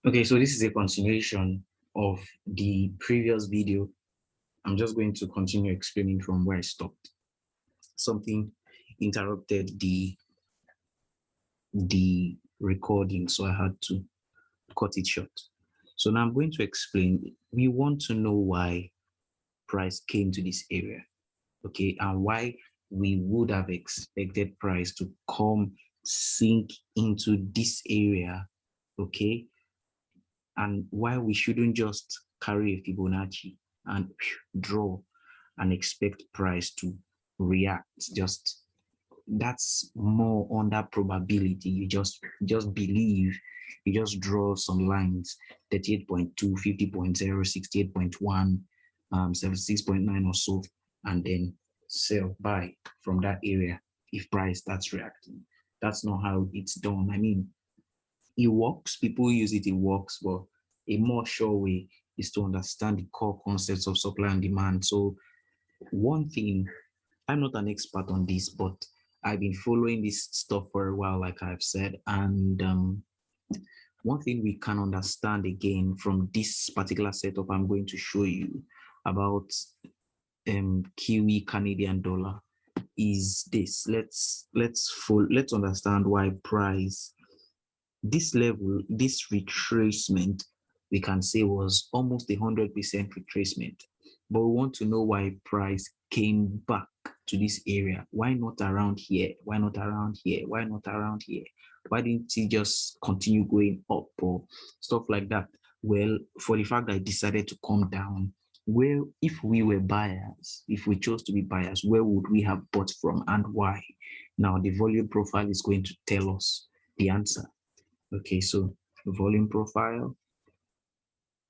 Okay, so this is a continuation of the previous video. I'm just going to continue explaining from where I stopped. Something interrupted the recording, so I had to cut it short. So now I'm going to explain. We want to know why price came to this area, okay, and why we would have expected price to come sink into this area, okay, and why we shouldn't just carry a Fibonacci and draw and expect price to react. Just that's more on that probability. You just believe, you just draw some lines: 38.2, 50.0, 68.1, 76.9 or so, and then sell, buy from that area if price starts reacting. That's not how it's done. I mean, it works, people use it, it works, but a more sure way is to understand the core concepts of supply and demand. So one thing, I'm not an expert on this, but I've been following this stuff for a while, like I've said. And one thing we can understand again from this particular setup I'm going to show you about Kiwi Canadian dollar is this. Let's understand why price, this level, this retracement, we can say was almost 100% retracement. But we want to know why price came back to this area. Why not around here? Why not around here? Why not around here? Why didn't it just continue going up or stuff like that? Well, for the fact that it decided to come down, where, if we were buyers, if we chose to be buyers, where would we have bought from and why? Now, the volume profile is going to tell us the answer. Okay, so volume profile,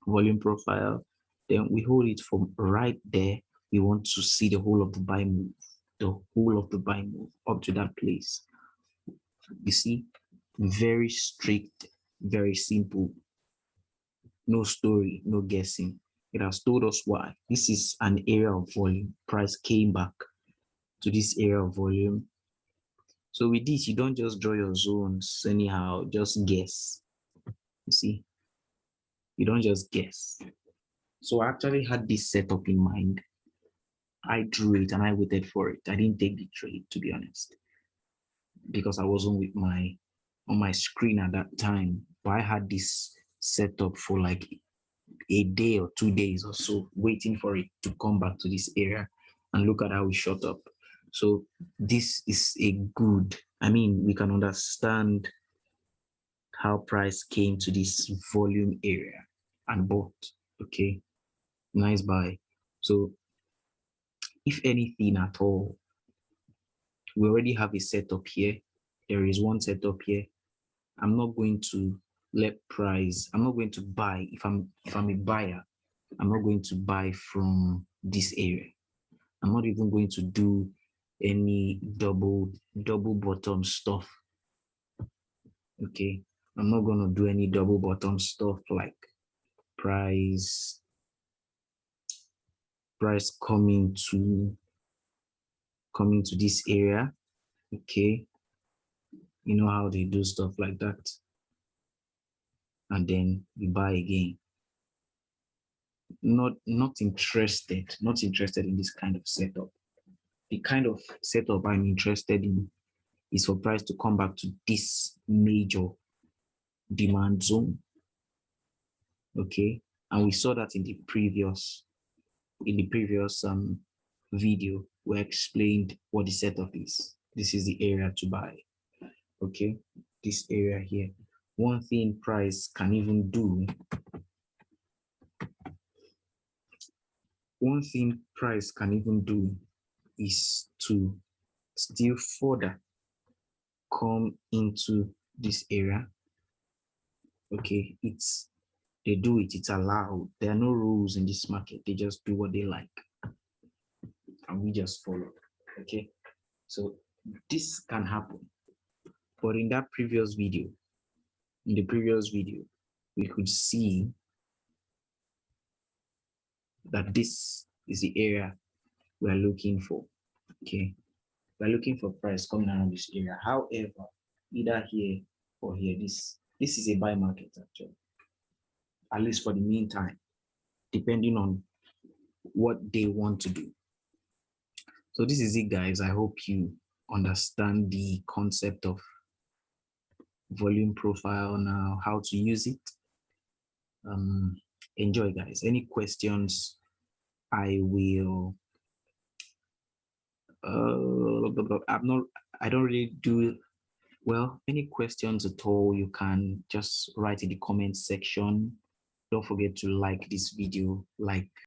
volume profile. Then we hold it from right there. We want to see the whole of the buy move, the whole of the buy move up to that place. You see, very strict, very simple, no story, no guessing. It has told us why. This is an area of volume. Price came back to this area of volume. So with this, you don't just draw your zones anyhow, just guess. You see, you don't just guess. So I actually had this setup in mind. I drew it and I waited for it. I didn't take the trade, to be honest, because I wasn't with my on my screen at that time. But I had this set up for like a day or 2 days or so, waiting for it to come back to this area. And look at how we shot up. So this is a good, I mean, we can understand how price came to this volume area and bought. Okay, nice buy. So if anything at all, we already have a setup here. There is one setup here. I'm not going to let price, I'm not going to buy. If I'm a buyer, I'm not going to buy from this area. I'm not even going to do any double bottom stuff. Okay. I'm not going to do any double bottom stuff like price coming to this area. Okay. You know how they do stuff like that. And then you buy again. Not interested in this kind of setup. The kind of setup I'm interested in is for price to come back to this major demand zone. Okay. And we saw that in the previous video where I explained what the setup is. This is the area to buy. Okay, this area here. One thing price can even do, one thing price can even do is to still further come into this area. Okay, they do it, it's allowed. There are no rules in this market. They just do what they like. And we just follow. Okay. So this can happen. But in the previous video, we could see that this is the area we're looking for. Okay. We're looking for price coming around this area. However, either here or here, this is a buy market actually. at least for the meantime, depending on what they want to do. So this is it, guys. I hope you understand the concept of volume profile now, how to use it. Um, Enjoy, guys. Any questions? I will. I'm not. I don't really do well. Any questions at all? You can just write in the comment section. Don't forget to like this video, like